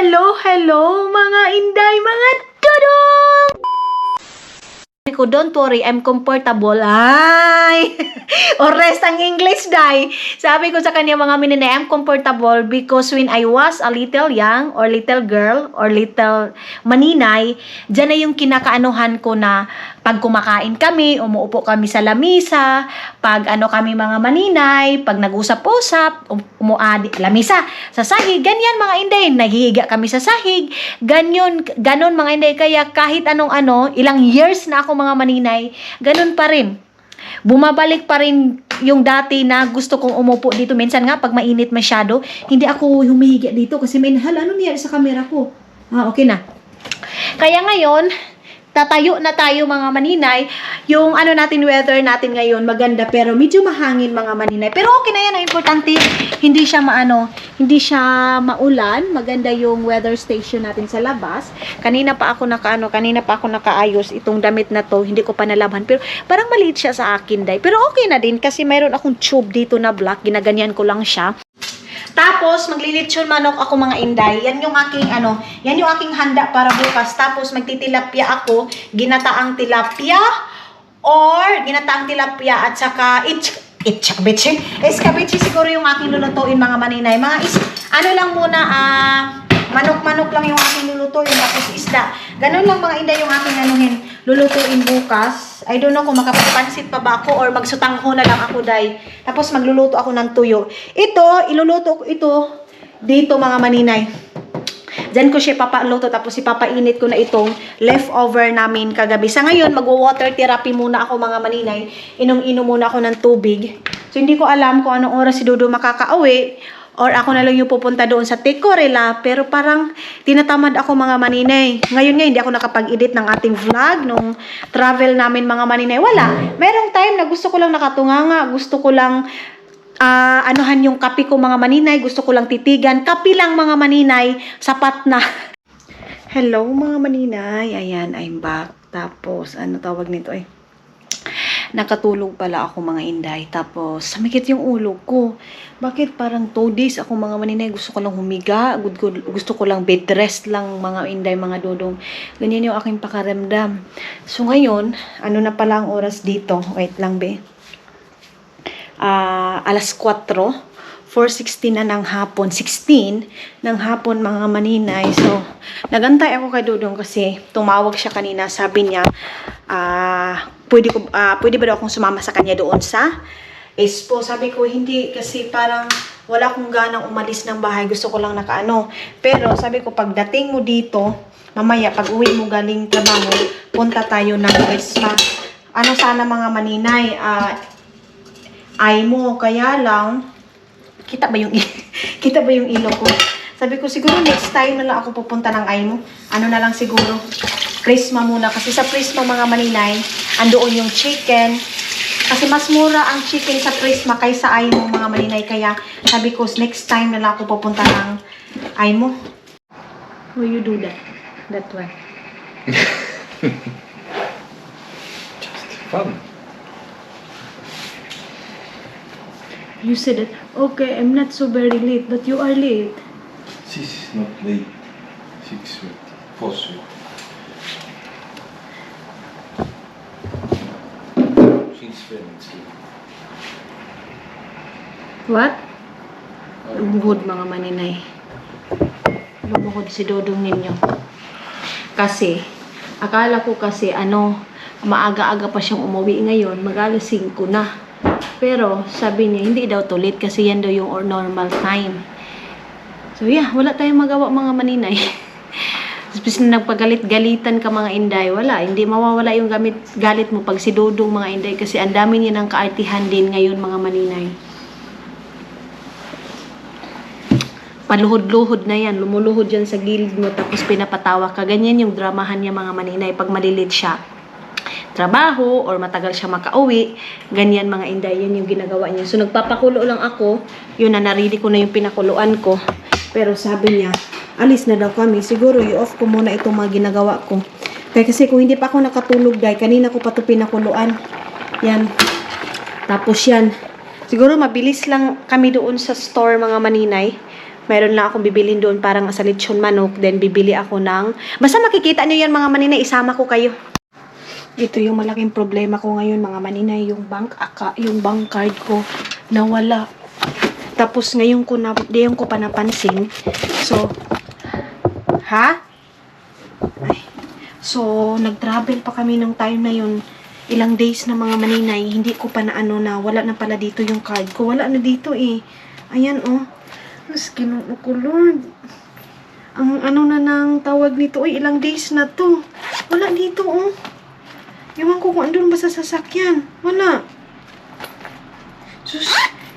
Hello, hello mga inday, mga tudong! Ko, don't worry, I'm comfortable. Ay! Or rest ang English, day. Sabi ko sa kanya mga minine, I'm comfortable because when I was a little young or little girl or little maninay, dyan na yung kinakaanuhan ko na pag kumakain kami, umuupo kami sa lamisa, pag ano kami mga maninay, pag nag-usap-usap, lamisa, sa sahig, ganyan mga inday, naghihiga kami sa sahig, ganon mga inday, kaya kahit anong ilang years na ako mga maninay, ganon pa rin. Bumabalik pa rin yung dati na gusto kong umupo dito. Minsan nga, pag mainit masyado, hindi ako humihiga dito kasi may ano niya sa camera ko. Okay na. Kaya ngayon, tatayo na tayo mga maninay. Yung natin, weather natin ngayon, maganda pero medyo mahangin mga maninay. Pero okay na yan, ang importante, hindi siya hindi siya maulan. Maganda yung weather station natin sa labas. Kanina pa ako nakaayos itong damit na to, hindi ko pa nalaban. Pero parang maliit siya sa akin, day. Pero okay na din kasi mayroon akong tube dito na black, ginaganyan ko lang siya. Tapos, maglilitsyon manok ako mga inday. Yan yung aking handa para bukas. Tapos, magtitilapia ako, ginataang tilapia at saka escabeche siguro yung aking lulutuin mga maninay. Lang muna, manok-manok lang yung aking lulutuin, tapos isda. Ganun lang mga inday yung aking lulutuin bukas. I don't know kung makapagpansit pa ba ako or magsutangho na lang ako, day. Tapos magluluto ako ng tuyo. Iluluto ko ito dito mga maninay. Diyan ko siya papaluto, tapos ipapainit ko na itong leftover namin kagabi. Sa ngayon, mag-water therapy muna ako mga maninay. Inom-inom muna ako ng tubig. So, hindi ko alam kung anong oras si Dodo makakauwi. Or ako na lang yung pupunta doon sa Tecorela. Pero parang tinatamad ako mga maninay. Ngayon nga, hindi ako nakapag-edit ng ating vlog nung travel namin mga maninay. Wala. Merong time na gusto ko lang nakatunganga. Gusto ko lang anuhan yung kape ko mga maninay. Gusto ko lang titigan. Kape lang mga maninay. Sapat na. Hello mga maninay. Ayan, I'm back. Tapos, tawag nito nakatulog pala ako mga inday. Tapos, samikit yung ulo ko. Bakit parang 2 days ako mga maninay, gusto ko lang humiga, gusto ko lang bed rest lang mga inday, mga dodong. Ganyan yung aking pakaramdam. So ngayon, na pala ang oras dito? Wait lang be. Alas 4:16 na ng hapon. 16 ng hapon mga maninay. So, nagantay ako kay Dodong kasi tumawag siya kanina. Sabi niya, pwede ba daw akong sumama sa kanya doon sa Expo? Sabi ko, hindi kasi parang wala akong ganang umalis ng bahay. Gusto ko lang Pero sabi ko, pagdating mo dito, mamaya, pag uwi mo galing trabaho, punta tayo ng Prisma. Sana mga maninay, ay mo, kaya lang, kita ba yung ilo ko? Sabi ko, siguro next time na lang ako pupunta ng Aymo. Na lang siguro, Prisma muna. Kasi sa Prisma mga maninay, andoon yung chicken. Kasi mas mura ang chicken sa Prisma kaysa Aymo mga maninay. Kaya sabi ko, next time na lang ako pupunta ng Aymo. Will you do that? That way. Just fun. You said that, okay, I'm not so very late, but you are late. This is not late. 6:30. 4:30. She's very late. What? Lumuhod mga maninay. Lumuhod si Dodong ninyo. Kasi, akala ko kasi maaga-aga pa siyang umuwi ngayon, mag-alas 5 na. Pero, sabi niya, hindi daw to late kasi yan daw yung normal time. So, yeah, wala tayong magawa mga maninay. Tapos na nagpagalit-galitan ka mga inday, wala. Hindi mawawala yung galit mo pag si Dodong mga inday kasi ang dami niya ng kaartihan din ngayon mga maninay. Paluhod-luhod na yan. Lumuluhod yan sa gilid mo tapos pinapatawa ka. Ganyan yung dramahan niya mga maninay pag malilit siya. Trabaho or matagal siya makauwi, ganyan mga inday, yan yung ginagawa niya. So nagpapakulo lang ako, yun na narili ko na yung pinakuluan ko. Pero sabi niya, alis na daw kami. Siguro i-off ko muna itong mga ginagawa ko. Kaya kasi kung hindi pa ako nakatulog, day, kanina ko pa ito pinakuluan. Yan. Tapos yan. Siguro mabilis lang kami doon sa store mga maninay. Mayroon lang akong bibilhin doon parang sa lechon manok. Then, bibili ako ng... Basta makikita nyo yan mga maninay, isama ko kayo. Ito yung malaking problema ko ngayon mga maninay. Yung bank card ko nawala. Tapos ngayon ko pa napansin. So, So, nag-travel pa kami nung time na yun. Ilang days na mga maninay. Hindi ko pa na wala na pala dito yung card ko. Wala na dito eh. Ayan oh. Mas kinuno ko, Lord. Ang na nang tawag nito, ay ilang days na to. Wala dito, oh. Ewan ko kung andun ba sa sasakyan. Wala. Sus,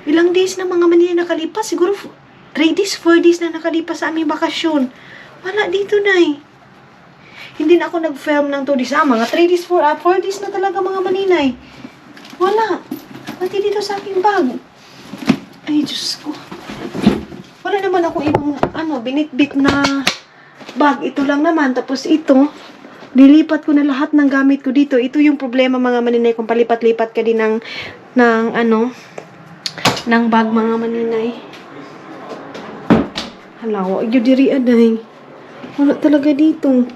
ilang days na mga manila nakalipas. Siguro 3 days, 4 days na nakalipas sa aming bakasyon. Wala dito, Day. Hindi na ako nag-film ng 2 days. Mga 3 days, 4 days na talaga mga maninay. Wala. Pati dito sa aking bag. Ay, Diyos ko. Wala naman ako ibang, binitbit na bag. Ito lang naman. Tapos ito, nilipat ko na lahat ng gamit ko dito. Ito yung problema mga maninay. Kung palipat-lipat ka din ng bag mga maninay. Halawa, yun diri aday. Wala talaga dito.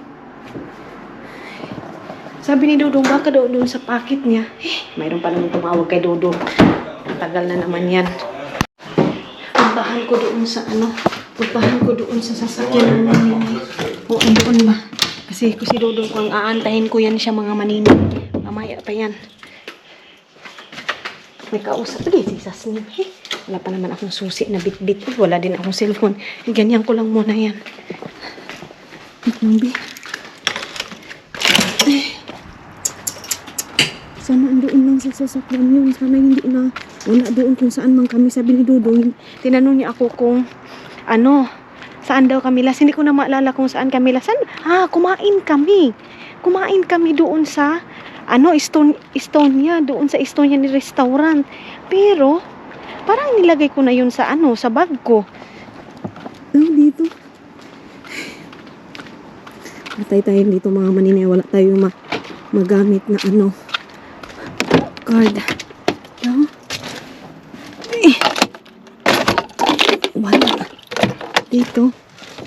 Sabi ni Dudong, baka doon sa packet niya. Mayroon pa naman tumawag kay Dudong. Tagal na naman yan. Puntahan ko doon sa sasakyan ng maninay. O, doon ba? Kasi si Dudong, kung aantahin ko yan siya mga maninay. Mamaya pa yan. May kausap. Sige, sisas niya. Wala pa naman akong susi na bit-bit. Wala din akong cellphone. Ganyan ko lang muna yan. Mabi. Sana andoon lang sa sasakyan yun. Sana hindi na wala doon kung saan man kami. Sabi ni Dudong, tinanong niya ako kung saan daw kami last. Hindi ko na maalala kung saan kami last. Kumain kami. Kumain kami doon sa Estonia. Doon sa Estonia ni restaurant. Pero, parang nilagay ko na yun sa sa bag ko. Dito. Patay tayo dito mga maninay. Wala tayo magamit na card. Wala. Dito.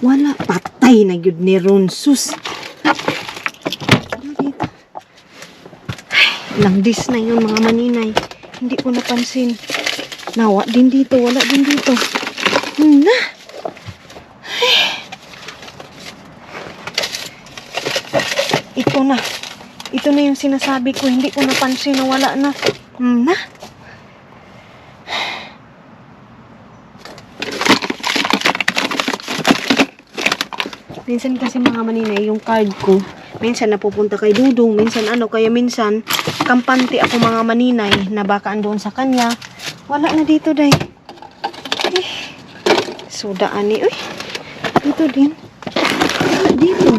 Wala. Patay na yun ni Ronsus. Dito. Ilang dis na yun mga maninay. Hindi ko napansin. Nawa din dito. Wala din dito. Ito na yung sinasabi ko. Hindi ko napansin na wala na. Minsan kasi mga maninay, yung card ko, minsan napupunta kay Dudong, minsan kaya minsan, kampante ako mga maninay, na baka andoon sa kanya. Wala na dito, Day. Sudaan ni, dito din. Dito.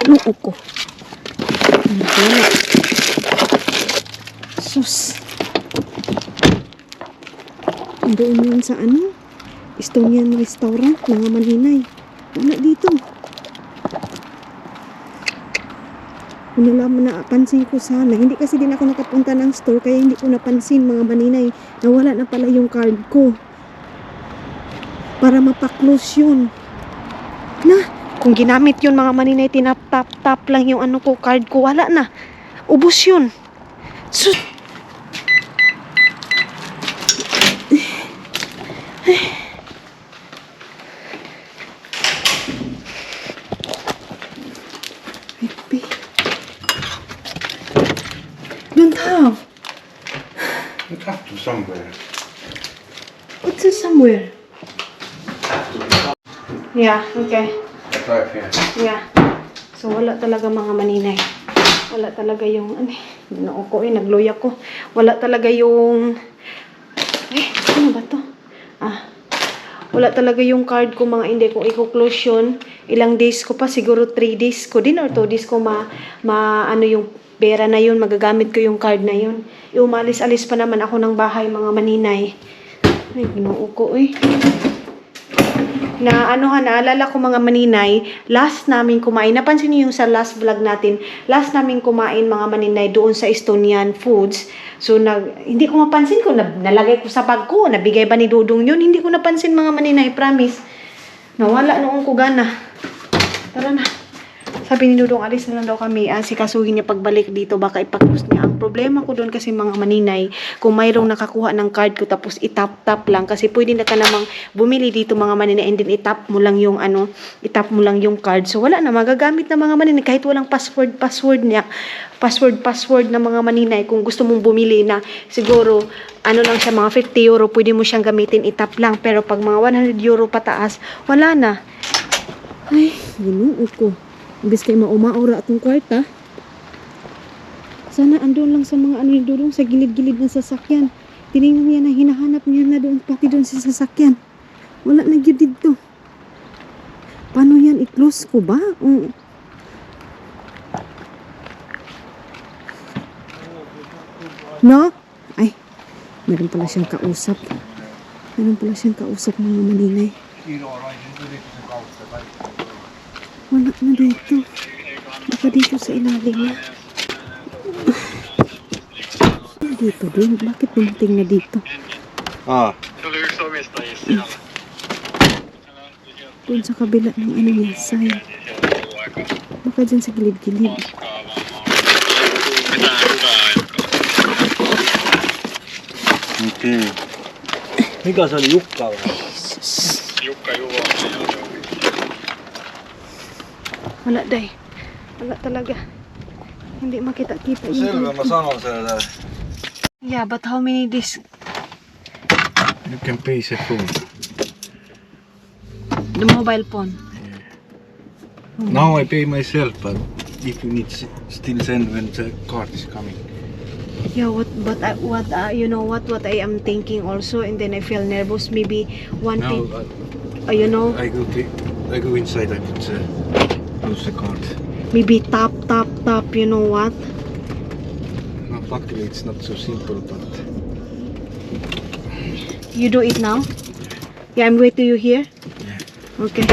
Noo ko. Sus. Doon yun sa Estonian restaurant, mga maninay. Wala dito. Kung napansin ko sana. Hindi kasi din ako nakapunta ng store, kaya hindi ko napansin mga maninay na wala na pala yung card ko. Para mapaklose yun. Kung ginamit yun mga maninay, tinap-tap-tap lang yung card ko. Wala na. Ubus yun. Don't have. It have to somewhere. What's this somewhere? Yeah, okay. Right here. Yeah. So, wala talaga mga maninay. Wala talaga yung, nagloy ako. Wala talaga yung, ano ba to? Wala talaga yung card ko mga hindi ko i-close yun. Ilang days ko pa, siguro 3 days ko din or 2 days ko yung pera na yun, magagamit ko yung card na yun. Umalis-alis pa naman ako ng bahay mga maninay. Ay, ginoo ko Na naalala ko mga maninay, last namin kumain, napansin niyo yung sa last vlog natin, last namin kumain mga maninay doon sa Estonian Foods. So, hindi ko mapansin kung nalagay ko sa bag ko, nabigay ba ni Dudong yun, hindi ko napansin mga maninay, promise. Nawala noong ko gana. Tara na. Sabi ni Dudong, alis na lang daw kami. Sikasuhin niya pagbalik dito, baka ipaklose niya. Ang problema ko doon kasi mga maninay, kung mayroong nakakuha ng card ko tapos itap-tap lang, kasi pwede na ka namang bumili dito mga maninay and then itap mo lang yung itap mo lang yung card. So wala na, magagamit na mga maninay kahit walang password niya. Password na mga maninay. Kung gusto mong bumili na siguro, lang siya, mga 50 euro, pwede mo siyang gamitin, itap lang. Pero pag mga 100 euro pataas, wala na. Ay, ginuo ko. Imbis kayo maura atong kwarta. Sana andun lang sa mga ni Dudong sa gilid-gilid ng sasakyan. Tinignan niya na hinahanap niya na doon, pati doon sa sasakyan. Wala na gyud dito. Paano yan? I-close ko ba? No? Ay, meron pala siyang kausap. Mga maninay. Wala na dito. Baka dito sa ilalim na. Dito din. Bakit dumating na dito? Doon sa kabila ng niya, sign. Baka dyan sa gilid-gilid. Okay. Mikä se oli Jukka vai? Wala, day. Wala talaga. Hindi makita-kita. Selvä, mä sanon sen. Yeah, but how many days? You can pay the phone. The mobile phone. Now I pay myself, but if you need still send when the card is coming. Yeah, you know what I am thinking also, and then I feel nervous. Maybe one Now thing, you know, I go inside. I put close the card. maybe tap, you know what? No, luckily it's not so simple, but You do it now? Yeah, I'm waiting you here. yeah. Okay.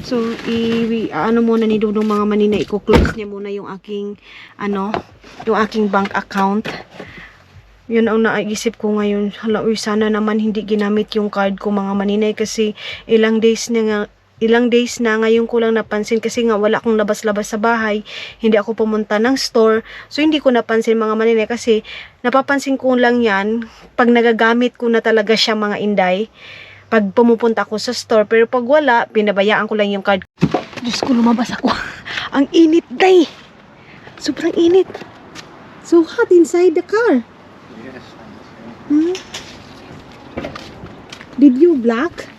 So, muna ni Dudong mga manina, i-close niya muna yung aking, yung aking bank account. Yun ang naisip ko ngayon. Hala, sana naman hindi ginamit yung card ko mga maninay kasi ilang days na ngayon ko lang napansin kasi nga wala akong labas-labas sa bahay. Hindi ako pumunta ng store. So, hindi ko napansin mga maninay kasi napapansin ko lang yan pag nagagamit ko na talaga siya mga inday. Pag pumupunta ako sa store, pero pag wala, pinabayaan ko lang yung card. Diyos ko, lumabas ako. Ang init, day. Sobrang init. So hot inside the car. Yes. Huh? Did you black?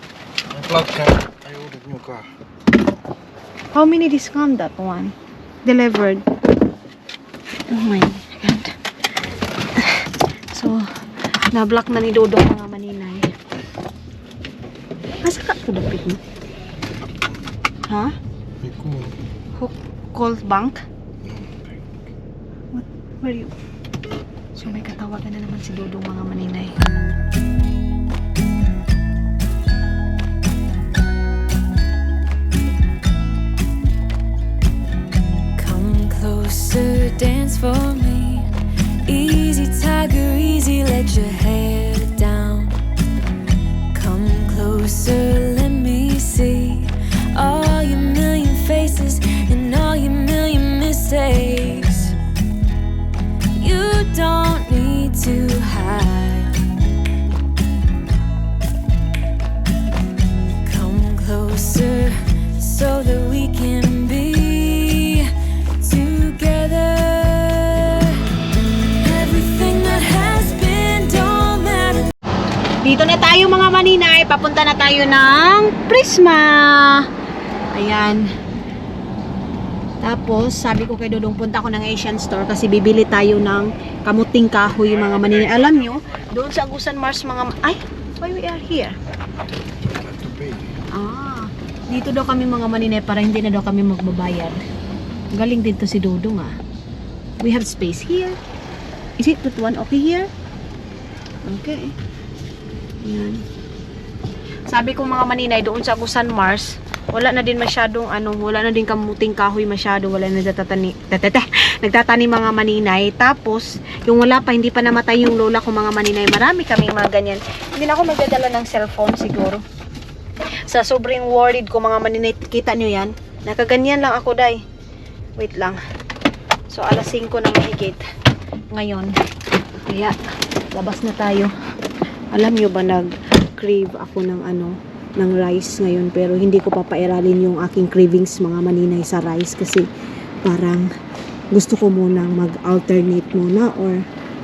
Plug can. I ordered new car. How many discount that one? Delivered. Oh my God. So, na-block na ni Dudong mga maninay. Asa ka tulapit mo? Ha? Cool. Cold bank? What? Where are you? So may katawagan na naman si Dudong mga maninay. Come closer, dance for me. Easy tiger, easy, let your hair down. Come closer, let me see all your million faces and all your million mistakes. You don't need to hide. Come closer so that we can be together. Everything that has been don't matter. Dito na tayo mga maninay. Papunta na tayo ng Prisma. Ayan. Tapos, sabi ko kay Dudong, punta ako ng Asian store kasi bibili tayo ng kamuting kahoy mga maninay. Alam nyo, doon sa Agusan Mars mga... Ay, why we are here? Have to pay. Dito daw kami mga maninay para hindi na daw kami magbabayad. Galing din to si Dudong ah. We have space here. Is it that one okay here? Okay. Ayan. Sabi ko mga maninay, doon sa Agusan Mars, wala na din masyadong wala na din kamuting kahoy masyado, wala na nagtatanim mga maninay. Tapos, yung wala pa, hindi pa namatay yung lola ko mga maninay, marami kaming mga ganyan. Hindi na ako magdadala ng cellphone siguro. Sa sobrang worried ko mga maninay, kita nyo yan, nakaganyan lang ako day. Wait lang. So, alas 5 na mahigit ngayon. Kaya, labas na tayo. Alam nyo ba, nag-crave ako ng ng rice ngayon, pero hindi ko papairalin yung aking cravings mga maninay sa rice kasi parang gusto ko munang mag-alternate muna or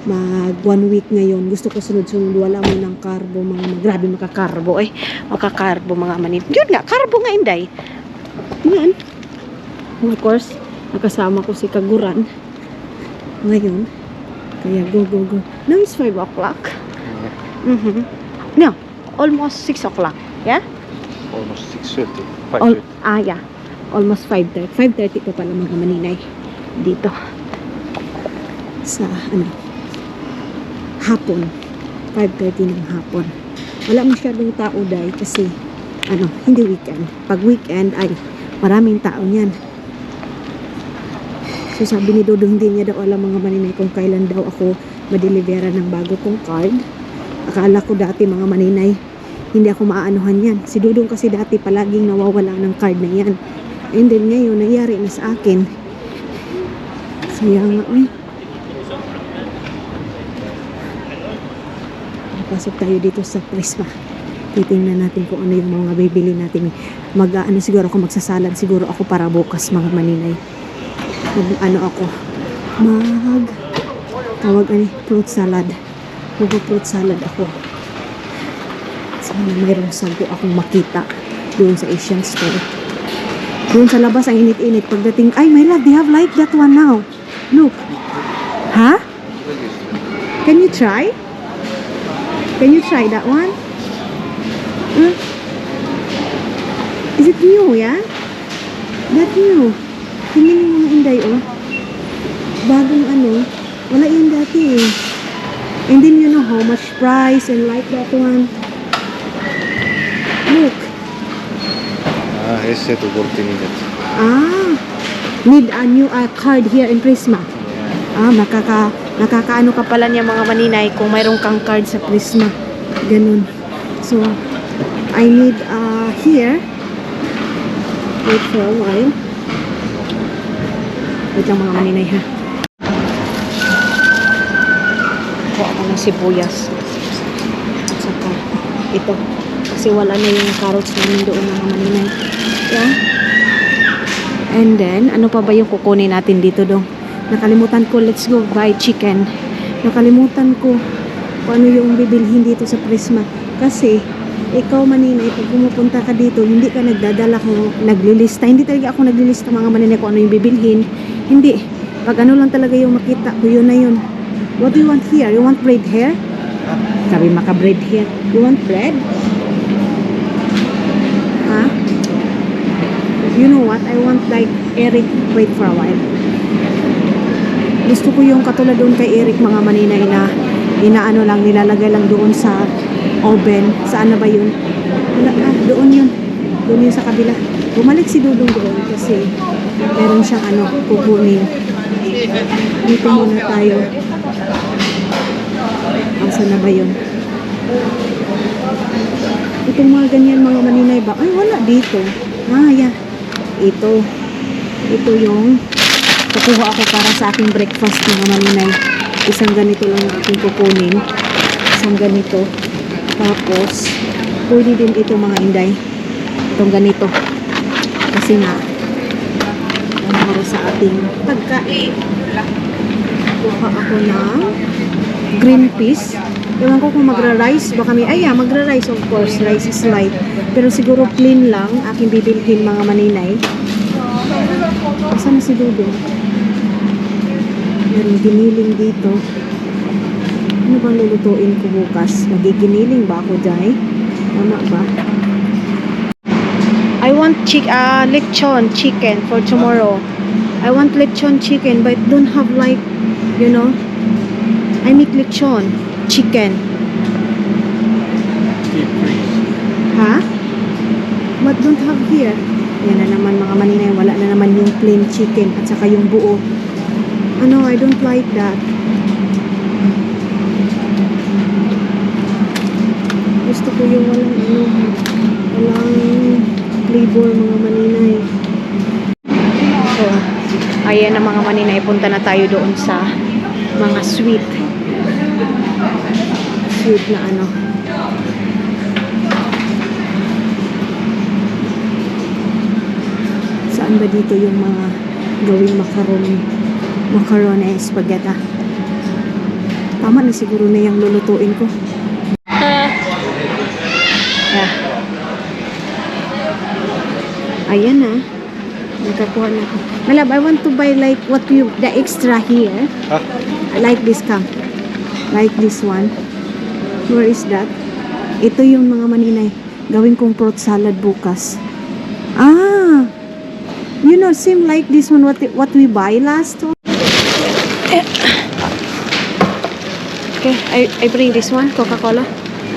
mag 1 week ngayon. Gusto ko sunod-sunod, wala munang carbo, grabe makakarbo makakarbo mga maninay. Yun nga, carbo nga inday. Yan. Of course, nakasama ko si Kaguran ngayon. Kaya go. Now it's 5 o'clock. No, almost 6 o'clock. Yeah? Almost 6:30. 5:30. Yeah. Almost 5:30. 5:30 pa pala mga maninay. Dito. Sa, hapon. 5:30 ng hapon. Wala masyadong tao dahil kasi, hindi weekend. Pag weekend, ay, maraming tao niyan. So sabi ni Dodo, hindi niya daw alam mga maninay kung kailan daw ako madelivera ng bago kong card. Akala ko dati mga maninay, hindi ako maaanuhan yan. Si Dudong kasi dati palaging nawawala ng card na yan. And then ngayon, nangyari na sa akin. Sayang nga, Pasok tayo dito sa Prisma. Titingnan natin kung ano yung mga bibili natin. Siguro ako magsasalad. Siguro ako para bukas mga maninay. Fruit salad. Fruit salad ako. Sana mayroong sago akong makita doon sa Asian store. Doon sa labas ang init-init. Pagdating, ay my love, they have like that one now. Look. Ha? Can you try? Can you try that one? Is it new, yeah? That new. Tingnan yung mga inday, bagong wala yun dati eh. And then you know how much price and like that one. Look. Esse to Gortininet. Need a new card here in Prisma. Nakakaano ka pala niya mga maninay kung mayroong kang card sa Prisma. Ganun. So, I need here. Wait for a while. Wait lang mga maninay ha. Kuha ako ng sibuyas. At saka ito. Kasi wala na yung carrots namin doon mga maninay. Yeah. And then, ano pa ba yung kukunin natin dito dong? Nakalimutan ko, let's go buy chicken. Nakalimutan ko kung ano yung bibilhin dito sa Prisma. Kasi, ikaw maninay, pag pumupunta ka dito, hindi ka nagdadala kung naglilista. Hindi talaga ako naglilista mga maninay kung ano yung bibilhin. Hindi. Pag ano lang talaga yung makita ko, yun na yun. What do you want here? You want bread here? Sabi maka-bread here. You want bread? Huh? You know what? I want like Eric. Wait for a while. Gusto ko yung katulad doon kay Eric mga maninay na inaano lang, nilalagay lang doon sa oven. Saan na ba yun? Doon yun. Doon yun sa kabila. Bumalik si Dudong doon kasi meron siyang kukunin. Dito muna tayo. Saan na ba yun? Itong mga ganyan mga maninay ba? Ay, wala dito. Yeah. Ito yung kukuha ako para sa aking breakfast mga maninay. Isang ganito lang ang aking kukunin. Isang ganito. Tapos, pwede din ito mga inday. Itong ganito. Kasi nga, para sa ating pagkain. Kuha ako ng green peas. Ewan ko kung magra-rice. Baka magra-rice of course. Rice is light. Pero siguro plain lang aking bibilhin mga maninay. Saan na si Dudo? Meron giniling dito. Ano bang lulutuin ko bukas? Magiginiling ba ako dyan? Tama ba? I want lechon chicken for tomorrow. I want lechon chicken but don't have like, I make lechon chicken. Ha? What don't have here? Yan na naman mga maninay. Wala na naman yung plain chicken at saka yung buo. Ano, I don't like that. Gusto ko yung walang walang flavor mga maninay. So, ayan na mga maninay. Punta na tayo doon sa mga sweet. Sweet na ano. Saan ba dito yung mga gawing macaroni spaghetti? Tama na siguro na yung lulutuin ko. Yeah. Ayan na. Nakakuha na ako. Malab, I want to buy like the extra here. Huh? Like this come. Like this one. Where is that? Ito yung mga maninay. Gawin kong fruit salad bukas. Ah! You know, same like this one what we buy last one. Okay, I bring this one, Coca-Cola.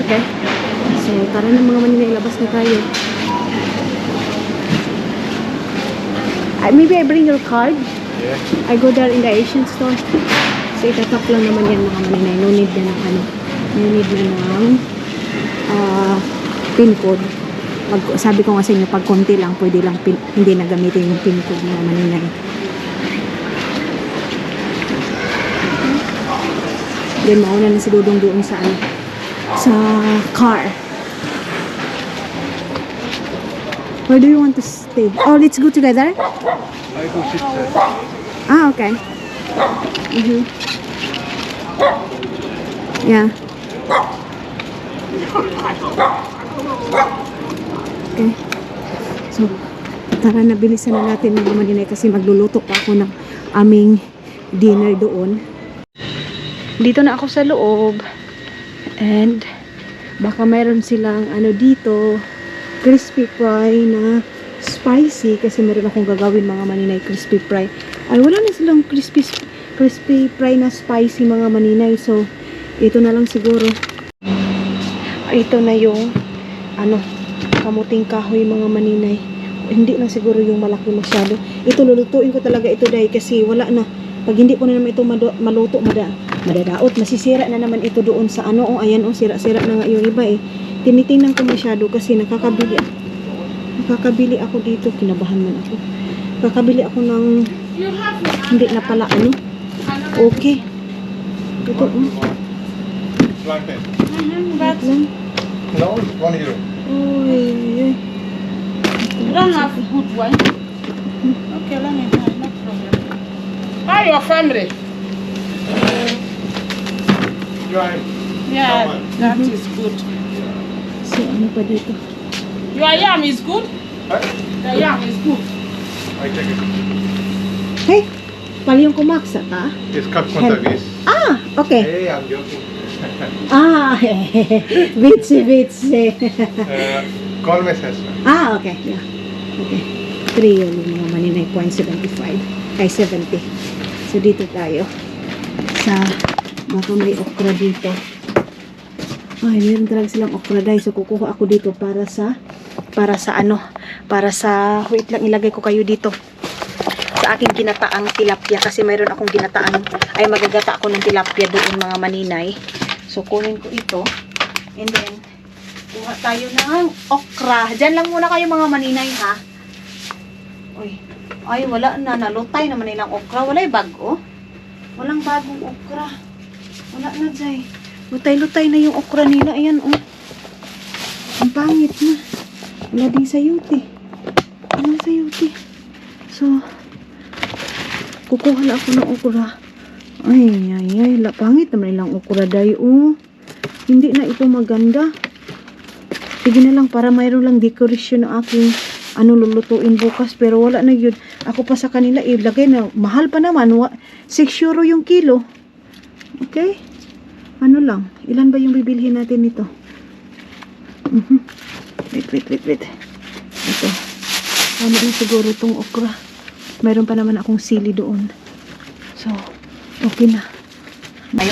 Okay. So, tara na mga maninay, labas na tayo. Maybe I bring your card. Yeah. I go there in the Asian store. So, itatap lang naman yan mga maninay. No need na ng ano. No need na ng pin code. Sabi ko nga sa inyo, pag konti lang, pwede lang hindi na gamitin yung pin code mga maninay. Then, mauna na si Dudong doon sa ano, sa car. Where do you want to stay? Oh, let's go together? I go sit there. Ah, okay. Yeah. Okay. So, tara na, bilisan na natin mga maninay kasi magluluto pa ako ng aming dinner doon. Dito na ako sa loob. And, baka meron silang ano dito, crispy fry na spicy kasi meron akong gagawin mga maninay crispy fry. Ay, wala na silang crispy fry na spicy mga maninay. So, ito na lang siguro. Ito na yung ano, kamuting kahoy mga maninay. Hindi lang siguro yung malaki masyado. Ito, lulutuin ko talaga ito dahil kasi wala na. Pag hindi ko na naman ito maluto, madadaot. Masisira na naman ito doon sa ano. Oh, ayan, oh, sira-sira na nga yung iba eh. Tinitingnan ko masyado kasi nakakabili ako dito. Kinabahan man ako. Nakakabili ako ng hindi na pala ano. Okay. Ito, Plantain. Wait lang. No, €1. Oy, oy. You don't have good one? Okay, let me buy, no problem. How your family? Join. Yeah, Someone. that is good. So, ano pa dito? Your yam is good? Huh? The yam is good. I take it. Hey, pali yung kumaksa ta? It's cut contagis. Ah, okay. Hey, I'm joking. Ah, bitsi. Call me Cessna. Ah, okay. Yeah. Okay. 3 yun yung mga maninay, 0.75. Ay, 70. So, dito tayo. Sa, baka may okra dito. Ay, meron talaga silang okra dahil. So, kukuha ako dito para sa wait lang, ilagay ko kayo dito. Sa aking ginataang tilapia. Kasi mayroon akong ginataang, ay magagata ako ng tilapia doon mga maninay. So, kunin ko ito. And then, kuha tayo ng okra. Diyan lang muna kayo mga maninay, ha? Uy. Ay, wala na. Nalutay naman nilang okra. Wala yung bago. Walang bagong okra. Wala na, Jay. Lutay-lutay na yung okra nila. Ayan, oh. Ang pangit na. Wala din sayuti. Walang sayuti. So, kukuha na ako ng okra. Ay. Pangit naman nilang okra, Day, oh. Hindi na ito maganda. Sige na lang para mayroon lang decoration ng aking lulutuin bukas. Pero wala na yun. Ako pa sa kanila ilagay na. Mahal pa naman. 6 euro yung kilo. Okay? Ano lang. Ilan ba yung bibilhin natin nito? Wait. Ito. Ano na siguro itong okra. Mayroon pa naman akong sili doon. So, okay na.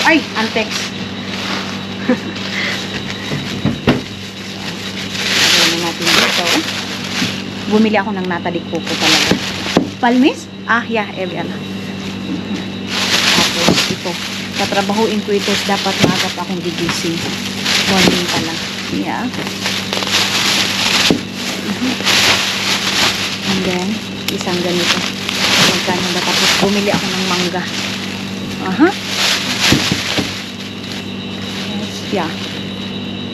Ay, antex. ito. Bumili ako ng nata de coco talaga. Palmis? Ah, yeah, Evian. Tapos ito. Tatrabahuin ko ito. Dapat maaga pa akong gigising. Morning pa lang. Yeah. And then, isang ganito. Magkano ba? Tapos bumili ako ng mangga. Aha. Yes, yeah.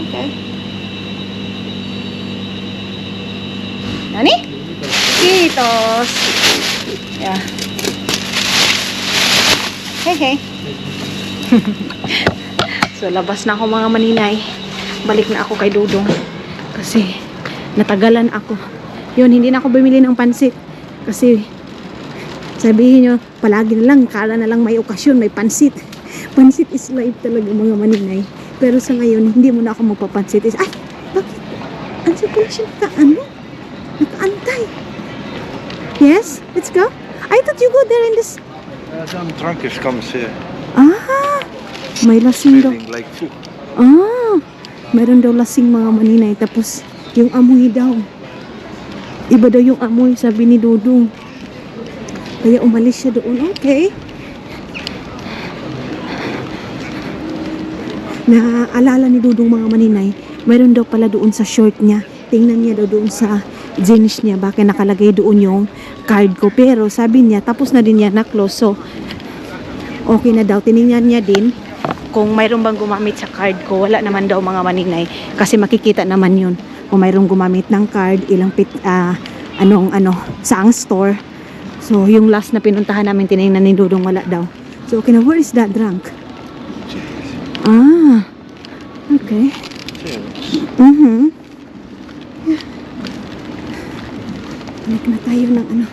Okay. Nani? Kitos. Yeah. Hey, hey. So, labas na ako mga maninay. Balik na ako kay Dudong. Kasi, natagalan ako. Yun, hindi na ako bumili ng pansit. Kasi, sabihin nyo, palagi na lang, kala na lang may okasyon, may pansit. Pansit is life talaga mga maninay. Pero sa ngayon, hindi mo na ako magpapansit. Ay, bakit? Ang pala siya nakaantay. Yes, let's go. I thought you go there in this... Some trunkers comes here, Ah, may lasing daw. feeling like food. Ah, mayroon daw lasing mga maninay. Tapos, yung amoy daw. Iba daw yung amoy, sabi ni Dudong. Kaya umalis siya doon. Okay. Naalala ni Dudong mga maninay, mayroon daw pala doon sa short niya. Tingnan niya daw doon sa jeans niya. Baka nakalagay doon yung card ko. Pero sabi niya, tapos na din niya na-close. So, okay na daw. Tinignan niya din kung mayroon bang gumamit sa card ko. Wala naman daw mga maninay. Kasi makikita naman yun. Kung mayroong gumamit ng card, ilang sa ang store. So, yung last na pinuntahan namin, tinignan ni Dudong, wala daw. So, okay na, where is that drunk? Ah, okay. Mm-hmm. Yeah. Balik na tayo ng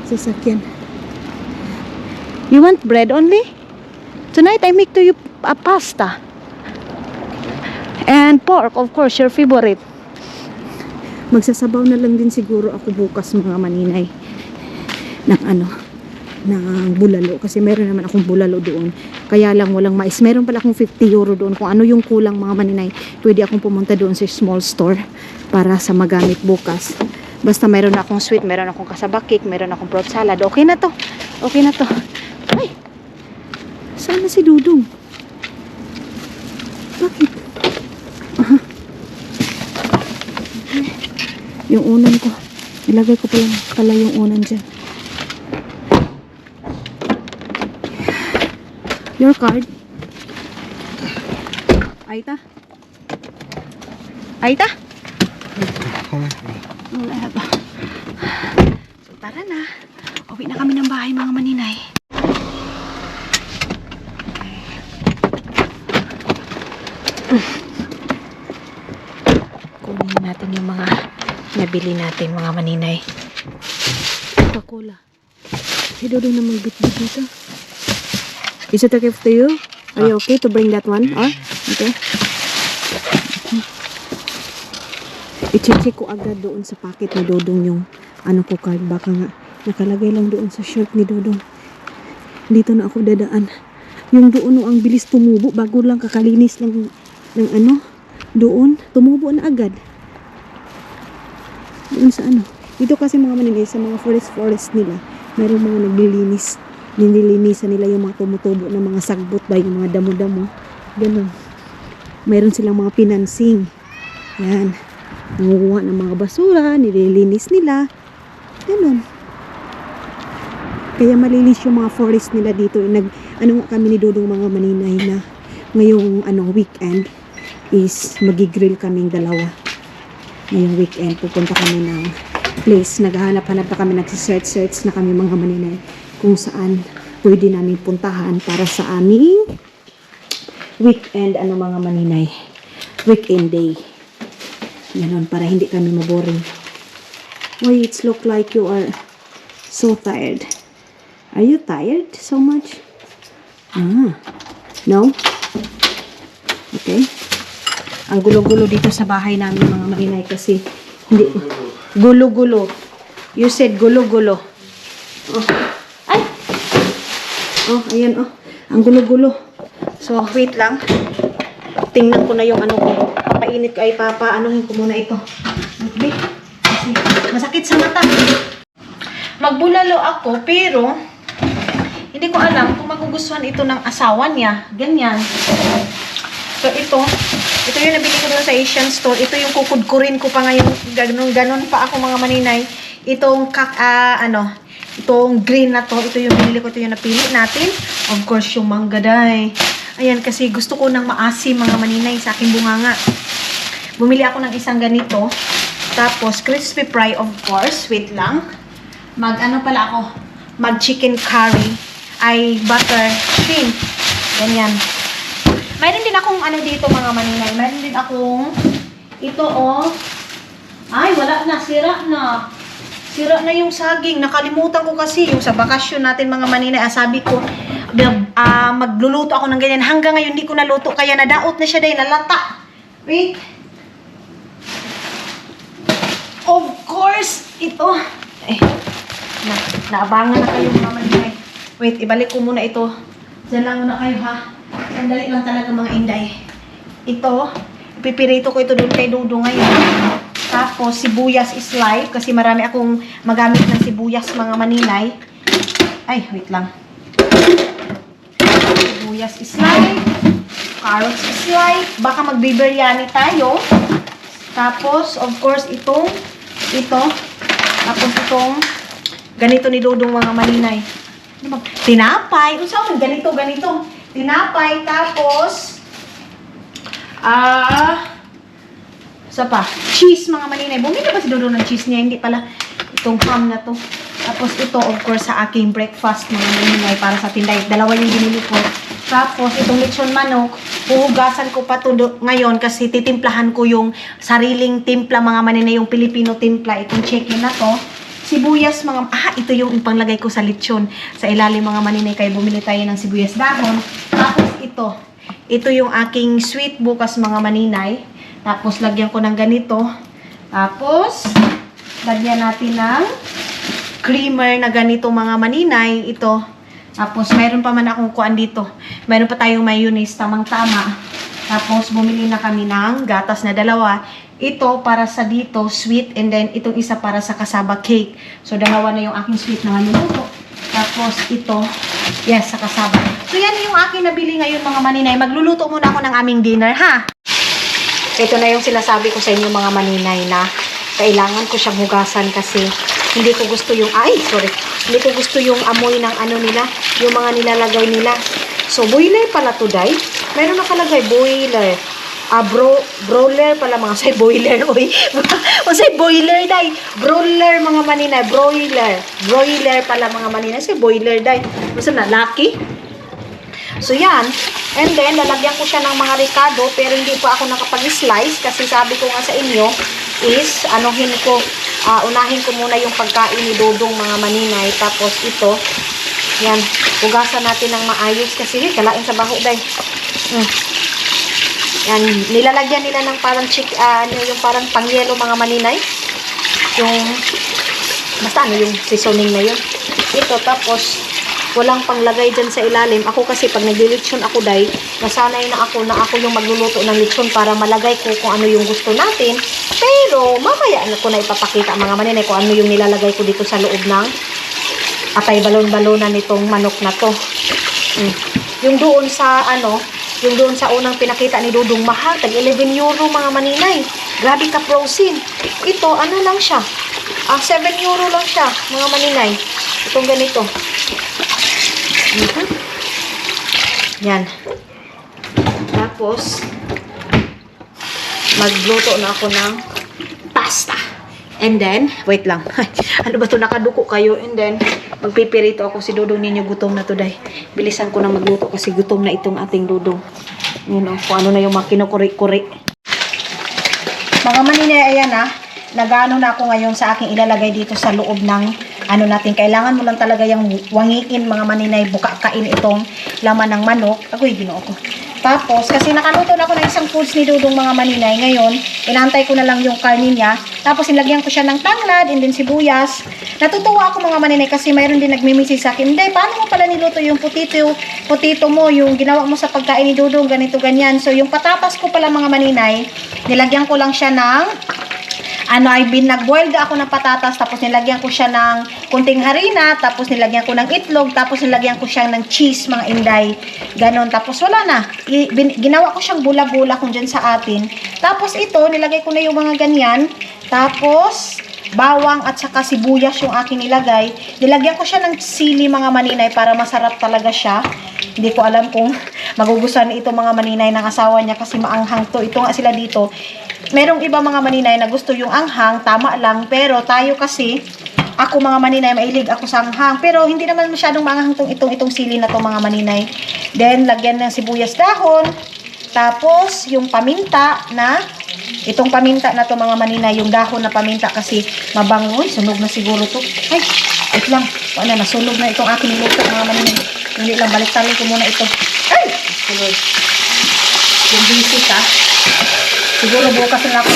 sasakyan. You want bread only? Tonight, I make to you a pasta. And pork, of course, your favorite. Magsasabaw na lang din siguro ako bukas mga maninay ng ng bulalo kasi meron naman akong bulalo doon, kaya lang walang mais. Meron pala akong 50 euro doon. Kung ano yung kulang mga maninay, pwede akong pumunta doon sa small store para sa magamit bukas. Basta meron akong sweet, meron akong kasaba cake, meron akong fruit salad. Okay na to. Okay na to. Ay, saan na si Dudong? Bakit? Aha. Yung unan ko. Ilagay ko pala yung unan dyan. Your card. Aita? Aita? Wala ba? So tara na. Uwi na kami ng bahay mga maninay. Kunin natin yung mga nabili natin mga maninay. Coca-Cola. Si Dudong na magbitbit dito. Is it okay to you? Are you okay to bring that one? Or? Okay. I-check ko agad doon sa packet ni Dudong yung ko card. Baka nga nakalagay lang doon sa shirt ni Dudong. Dito na ako dadaan. Yung doon ang bilis tumubo. Bago lang kakalinis lang ng doon. Tumubo na agad. Doon sa Dito kasi mga maninay sa mga forest nila. Mayroong mga naglilinis. Nililinisan nila yung mga tumutubo ng mga sagbot ba, yung mga damo-damo. Ganun. Mayroon silang mga pinansing. Yan. Nangukuha ng mga basura, nililinis nila. Ganun. Kaya malinis yung mga forest nila dito. Kami ni Dudong mga maninay na ngayong weekend is magigrill kaming dalawa. Ngayong weekend pupunta kami ng place. Naghahanap-hanap na kami, nagsisearch na kami mga maninay kung saan pwede namin puntahan para sa aming weekend, mga maninay, weekend day. Ganon, para hindi kami maboring. Why it's look like you are so tired? Are you tired so much? No? Okay. Ang gulo-gulo dito sa bahay namin mga maninay kasi hindi gulo-gulo. You said gulo-gulo. Oh. Ay! Oh, ayan oh. Ang gulo-gulo. So, wait lang. Tingnan ko na yung ko. Papainit ko ay anuhin ko muna ito. Okay. sakit sa mata. Magbulalo ako, pero hindi ko alam kung magugustuhan ito ng asawa niya. Ganyan. So, ito yung nabili ko doon sa Asian store. Ito yung kukudkurin ko pa ngayon. Ganon pa ako mga maninay. Itong, itong green na to. Ito yung binili ko. Ito yung napili natin. Of course, yung mangga day. Ayan, kasi gusto ko ng maasim mga maninay sa aking bunganga. Bumili ako ng isang ganito. Tapos, crispy fry, of course. Wait lang. Mag chicken curry. Ay butter shrimp. Ganyan. Mayroon din akong dito mga maninay. Mayroon din akong ito Ay, wala na. Sira na. Sira na yung saging. Nakalimutan ko kasi yung sa bakasyon natin mga maninay. Sabi ko, magluluto ako ng ganyan. Hanggang ngayon hindi ko naluto. Kaya nadaot na siya dahil nalata. Wait. Of course, ito. Naabangan na kayo mga maninay. Wait, ibalik ko muna ito. Diyan lang muna kayo ha. Sandali lang talaga mga inday. Ito, pipirito ko ito doon kay Dudo ngayon. Tapos, sibuyas is live. Kasi marami akong magamit ng sibuyas mga maninay. Ay, wait lang. Sibuyas is live. Carrots is live. Baka magbibiryani tayo. Tapos, of course, ito. Tapos itong ganito ni Dudong mga maninay. Tinapay. Saan? Ganito. Tinapay. Tapos, sa pa? Cheese mga maninay. Bumili ba si Dudong ng cheese niya? Hindi pala. Itong ham na to. Tapos ito, of course, sa aking breakfast mga maninay para sa tinday. Dalawa yung binili ko. Tapos, itong lechon manok, huhugasan ko pa ito ngayon kasi titimplahan ko yung sariling timpla mga maninay, yung Filipino timpla. Itong chicken na to. Sibuyas mga, ito yung panglagay ko sa lechon. Sa ilalim mga maninay, kaya bumili tayo ng sibuyas dahon. Tapos ito yung aking sweet bukas mga maninay. Tapos lagyan ko ng ganito. Tapos, lagyan natin ng creamer na ganito mga maninay. Ito. Tapos, mayroon pa man akong kuan dito. Mayroon pa tayong mayonnaise, tamang-tama. Tapos, bumili na kami ng gatas na dalawa. Ito para sa dito, sweet, and then itong isa para sa kasaba cake. So, dalawa na yung aking sweet na maluluto. Tapos, ito, yes, sa kasaba. So, yan yung aking nabili ngayon mga maninay. Magluluto muna ako ng aming dinner, ha? Ito na yung sinasabi ko sa inyo mga maninay na kailangan ko siyang hugasan kasi hindi ko gusto yung, hindi ko gusto yung amoy ng nila, yung mga nilalagay nila. So, boiler pala to, day. Meron nakalagay, boiler. Broiler pala mga say boiler. Uy, say boiler, day. Broiler mga maninay, broiler. Broiler pala mga maninay, say boiler, day. Basta na, lucky. So, yan. And then, lalagyan ko siya ng mga ricado, pero hindi pa ako nakapag-slice kasi sabi ko nga sa inyo is, unahin ko muna yung pagkain ni Dodong mga maninay. Tapos ito, yan, hugasan natin ng maayos kasi kalain sa baho, day. Yan, nilalagyan nila ng parang yung parang pangyelo mga maninay. Yung, basta yung seasoning na yun. Ito, tapos, walang panglagay dyan sa ilalim. Ako kasi pag naglilitsyon ako, day, nasanay na ako yung magluluto ng litsyon para malagay ko kung ano yung gusto natin. Pero, mamaya ko na ipapakita mga maninay kung ano yung nilalagay ko dito sa loob ng atay balon-balonan nitong manok na to. Yung doon sa unang pinakita ni Dudong, mahal, tag 11 euro mga maninay. Grabe ka frozen. Ito, lang siya. 7 euro lang siya, mga maninay. Itong ganito. Yan. Tapos, magluto na ako ng pasta. And then, wait lang. Ano ba to, nakaduko kayo? And then, magpipirito ako. Si Dudong ninyo, gutom na to, day. Bilisan ko na magluto kasi gutom na itong ating Dudong. Yun, kung ano na yung mga kinukuri-kuri. Mga maninay, ayan nagano na ako ngayon sa aking ilalagay dito sa loob ng natin. Kailangan mo lang talaga yung wangiin mga maninay, buka-kain itong laman ng manok. Agoy, ginoo ko. Tapos, kasi nakaluto na ako ng isang foods ni Dudong mga maninay. Ngayon, inantay ko na lang yung karne niya. Tapos, nilagyan ko siya ng tanglad and then sibuyas. Natutuwa ako mga maninay kasi mayroon din nagmimisi sa akin. Hindi, paano mo pala niluto yung potito mo, yung ginawa mo sa pagkain ni Dudong, ganito, ganyan. So, yung patatas ko pala mga maninay, nilagyan ko lang siya ng nag-boil ako ng patatas, tapos nilagyan ko siya ng kunting harina, tapos nilagyan ko ng itlog, tapos nilagyan ko siya ng cheese, mga inday. Ganon. Tapos wala na. Ginawa ko siyang bula-bula kung dyan sa atin. Tapos ito, nilagay ko na yung mga ganyan. Tapos, bawang at saka sibuyas yung aking nilagay. Nilagyan ko siya ng sili, mga maninay, para masarap talaga siya. Hindi ko alam kung magugustuhan ito mga maninay ng asawa niya kasi maanghang to. Ito nga sila dito. Merong iba mga maninay na gusto yung anghang, tama lang. Pero tayo kasi, ako mga maninay, mailig ako sa anghang. Pero hindi naman masyadong maanghang itong sili na to mga maninay. Then, lagyan ng sibuyas dahon. Tapos, yung paminta na, itong paminta na to mga maninay, yung dahon na paminta kasi mabango. Sunog na siguro to. Ay, wait lang. Nasunog na itong aking niluto mga maninay. Hindi lang, balik-tali ko muna ito. Ay! Sunog. Yung busy ka. Siguro bukas na ako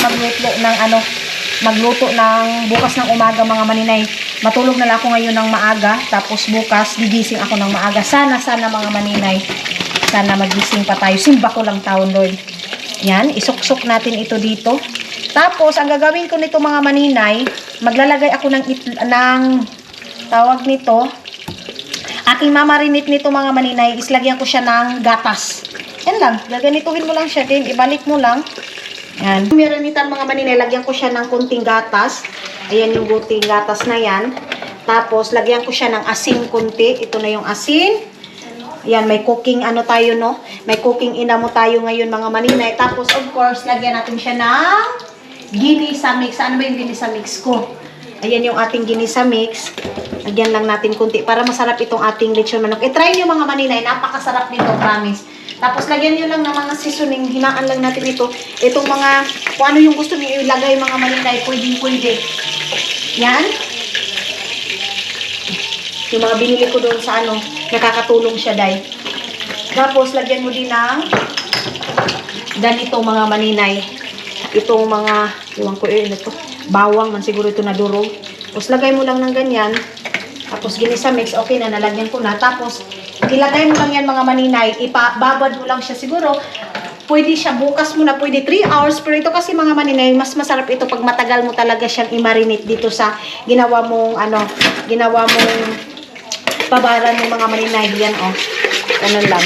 magluto ng bukas ng umaga mga maninay. Matulog na lang ako ngayon ng maaga, tapos bukas gigising ako ng maaga. Sana mga maninay. Sana magising pa tayo. Simba ko lang taon, Lord. Yan, isuksok natin ito dito. Tapos ang gagawin ko nito mga maninay, maglalagay ako ng tawag nito. Aking mamarinate nito mga maninay, islagyan ko siya ng gatas. Yan lang, gaganituhin mo lang siya din, ibalik mo lang. Yan. Marinitan mga maninay, lagyan ko siya ng kunting gatas. Ayan yung kunting gatas na yan. Tapos, lagyan ko siya ng asin kunti. Ito na yung asin. Ayan, may cooking tayo, no? May cooking inamo tayo ngayon mga maninay. Tapos, of course, lagyan natin siya ng ginisa mix. Ano ba yung ginisa mix ko? Ayan yung ating ginisa mix. Lagyan lang natin kunti para masarap itong ating lechon manok. I-try nyo mga maninay. Napakasarap nito, promise. Tapos, lagyan nyo lang ng mga seasoning. Hinaan lang natin ito. Itong mga, kung ano yung gusto nyo ilagay mga maninay, pwede. Yan. Yung mga binili ko doon sa nakakatulong siya, day. Tapos, lagyan mo din ng ganito mga maninay. Itong mga, iwan ko ito, bawang man siguro ito nadurog. Tapos, lagay mo lang ng ganyan. Tapos, ginisa mix, okay na, nalagyan ko na. Tapos, ilagay mo lang yan mga maninay, babad mo lang siya siguro. Pwede siya bukas mo na, pwede 3 hours. Pero ito kasi mga maninay, mas masarap ito pag matagal mo talaga siyang i-marinate dito sa ginawa mong pabaran ng mga maninay. Yan ganun lang.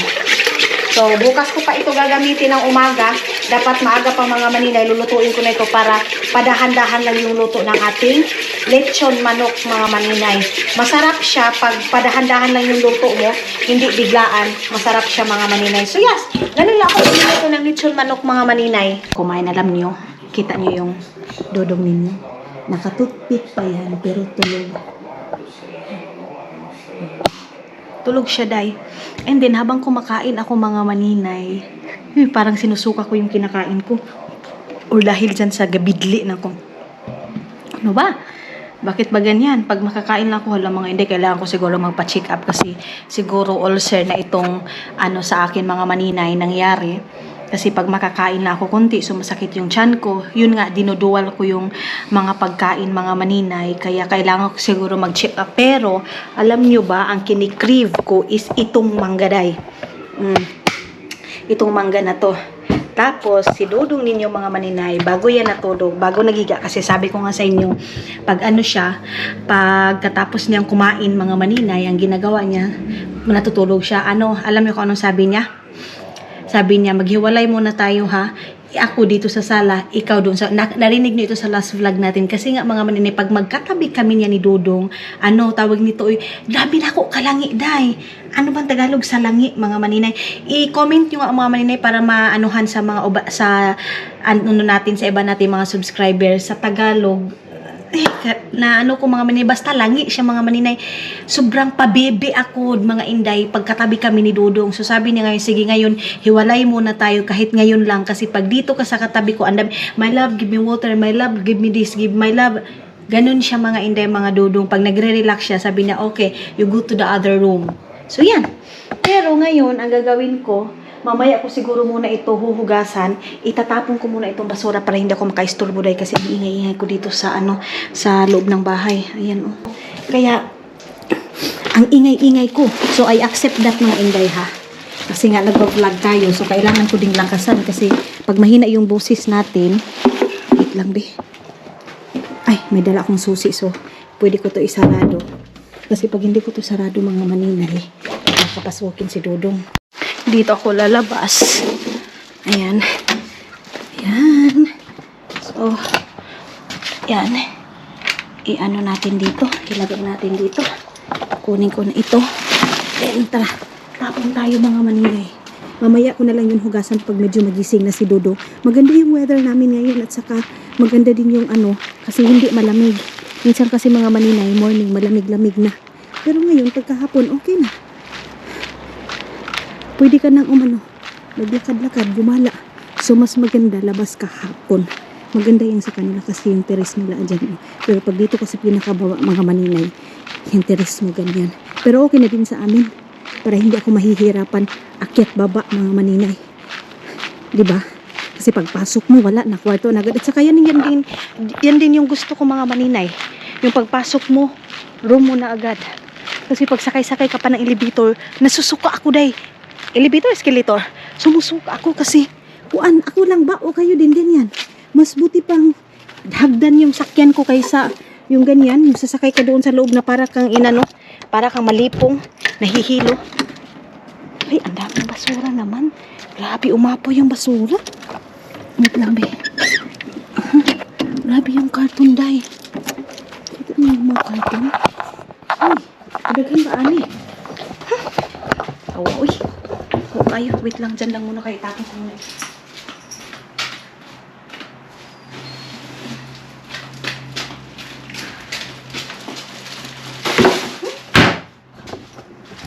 So, bukas ko pa ito gagamitin ng umaga. Dapat maaga pa mga maninay, lulutuin ko na ito para padahan-dahan lang yung luto ng ating lechon manok mga maninay. Masarap siya pag padahan-dahan lang yung luto mo, hindi biglaan. Masarap siya mga maninay. So yes, ganun lang ako luto ng lechon manok mga maninay. Kumain, alam nyo, kita nyo yung dodong ninyo. Nakatutpik pa yan, pero tulog. Tulog siya, day. And then, habang kumakain ako mga maninay, parang sinusuka ko yung kinakain ko. Or dahil dyan sa gabidli na ko. Ano ba? Bakit ba ganyan? Pag makakain lang ako, mga hindi, kailangan ko siguro magpa-check up kasi siguro ulcer na itong sa akin mga maninay nangyari. Kasi pag makakain na ako konti, sumasakit yung tiyan ko. Yun nga, dinudual ko yung mga pagkain, mga maninay. Kaya kailangan ko siguro mag-check up. Pero, alam nyo ba, ang kinikrave ko is itong manggaday. Itong mangga na to. Tapos, si Dudong ninyo mga maninay, bago yan natulog, bago nagiga, kasi sabi ko nga sa inyo, pag pagkatapos niyang kumain mga maninay, ang ginagawa niya, natutulog siya. Alam niyo kung anong sabi niya? Sabi niya, maghiwalay muna tayo ha. Ako dito sa sala, ikaw doon sa... Narinig niyo ito sa last vlog natin. Kasi nga mga maninay, pag magkatabi kami niya ni Dudong, tawag nito, grabe na ako, kalangi, day. Ano bang Tagalog sa langi, mga maninay? I-comment nyo nga mga maninay para maanuhan sa mga natin, sa iba natin mga subscribers sa Tagalog. Na ko mga maninay, basta langi siya mga maninay. Sobrang pabebe ako mga inday pagkatabi kami ni Dudong. So sabi niya ngayon, sige ngayon hiwalay muna tayo kahit ngayon lang, kasi pag dito ka sa katabi ko, andam, my love, give me water, my love, give me this, give my love. Ganun siya mga inday, mga Dudong. Pag nagre-relax siya, sabi niya, okay, you go to the other room. So yan. Pero ngayon, ang gagawin ko, mamaya ko siguro muna ito huhugasan. Itatapon ko muna itong basura para hindi ako makaisturbo dahil kasi iingay-ingay ko dito sa sa loob ng bahay. Ayan Kaya ang ingay-ingay ko. So I accept that mga inday ha. Kasi nga nag-vlog tayo. So kailangan ko ding langkasan kasi pag mahina yung boses natin, wait lang be. may dala akong susi, so pwede ko to isarado. Kasi pag hindi ko to sarado mga maninay, makapasukin si Dudong. Dito ako lalabas. Ayan. Ayan. So, yan. I-ano natin dito. Ilagay natin dito. Kunin ko na ito. Then, tapon tayo mga maninay. Mamaya ko na lang yung hugasan pag medyo magising na si Dodo. Maganda yung weather namin ngayon at saka maganda din yung kasi hindi malamig. Minsan kasi mga maninay, morning, malamig-lamig na. Pero ngayon, pagkahapon, okay na. Pwede ka nang maglakad-lakad, gumala. So, mas maganda labas kahapon. Maganda yung sa kanila kasi yung teres nila dyan. Pero pag dito kasi pinakababa mga maninay, yung teres mo ganyan. Pero okay na din sa amin. Para hindi ako mahihirapan akyat baba mga maninay. Diba? Kasi pagpasok mo, wala na, kwarto na agad. At saka yan din yung gusto ko mga maninay. Yung pagpasok mo, room mo na agad. Kasi pag sakay-sakay ka pa ng elevator, nasusuka ako day. Elevator, escalator. Sumusuka ako kasi, ako lang ba o kayo din ganyan? Mas buti pang hagdan yung sakyan ko kaysa yung ganyan, yung sasakay ka doon sa loob na para kang para kang malipong, nahihilo. Ay, ang daming basura naman. Grabe, umapoy yung basura. Wait lang, be. Grabe yung karton, day. Kita mo yung mga karton. Ay, kadaghan ba, ani? Awa, uy. Okay, wait lang, dyan lang muna kayo. Tapos ko muna.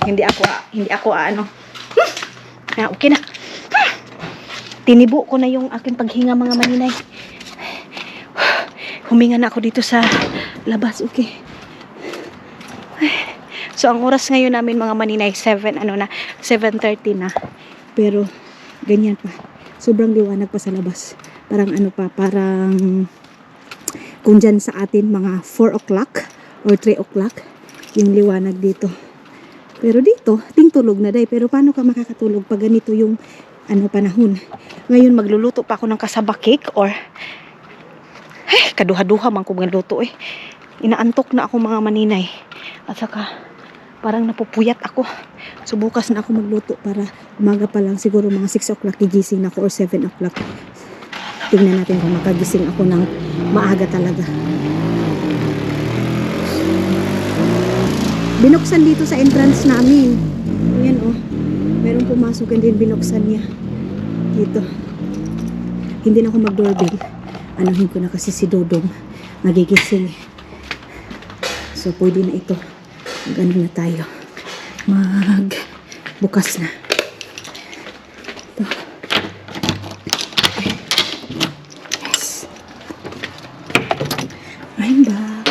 Hindi ako okay na. Tinibo ko na yung aking paghinga mga maninay. Huminga na ako dito sa labas, okay. So ang oras ngayon namin mga maninay 7:30 na. Pero ganyan pa. Sobrang liwanag pa sa labas. Parang kung dyan sa atin mga 4 o'clock or 3 o'clock yung liwanag dito. Pero dito, tulog na day. Pero paano ka makakatulog pag ganito yung panahon? Ngayon magluluto pa ako ng kasaba cake or kaduha-duha man kung magluto eh. Inaantok na ako mga maninay. At saka parang napupuyat ako. So bukas na ako magluto para umaga pa lang siguro mga 6 o'clock gigising ako or 7 o'clock. Tingnan natin kung makagising ako ng maaga talaga. Binuksan dito sa entrance namin. Ayan meron pumasok and then binuksan niya. Dito. Hindi na ako mag-doorbell. Anuhin ko na kasi si Dodong. Magigising. So pwede na ito. Mag-ano na tayo. Bukas na. Ito. Yes. I'm back.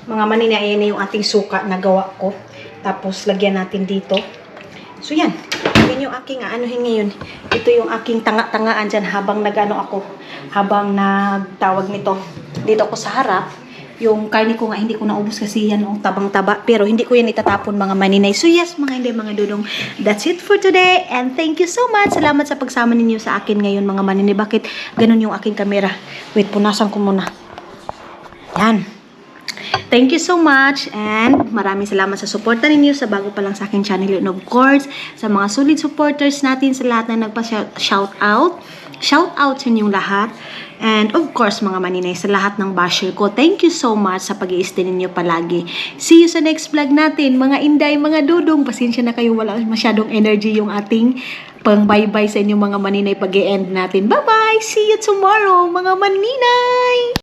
Mga maninay, ayan na yung ating suka na gawa ko. Tapos, lagyan natin dito. So, yan. Yan yung aking, anuhin ngayon. Ito yung aking tanga-tangaan dyan habang habang nagtawag nito. Dito ako sa harap. Yung karne ko nga, hindi ko naubos kasi yan, tabang-taba. Pero, hindi ko yan itatapon, mga maninay. So, yes, mga hindi, mga dudong. That's it for today. And thank you so much. Salamat sa pagsama ninyo sa akin ngayon, mga maninay. Bakit ganun yung aking camera? Wait, punasan ko muna. Yan. Thank you so much and maraming salamat sa suporta ninyo sa bago pa lang sa akin channel and of course sa mga solid supporters natin sa lahat na nagpa-shout out. Shout out sa inyong lahat and of course mga maninay sa lahat ng basher ko. Thank you so much sa pag-i-stay ninyo palagi. See you sa next vlog natin mga inday, mga dudong. Pasensya na kayo, wala masyadong energy yung ating pang bye-bye sa inyong mga maninay pag-i-end natin. Bye-bye! See you tomorrow mga maninay!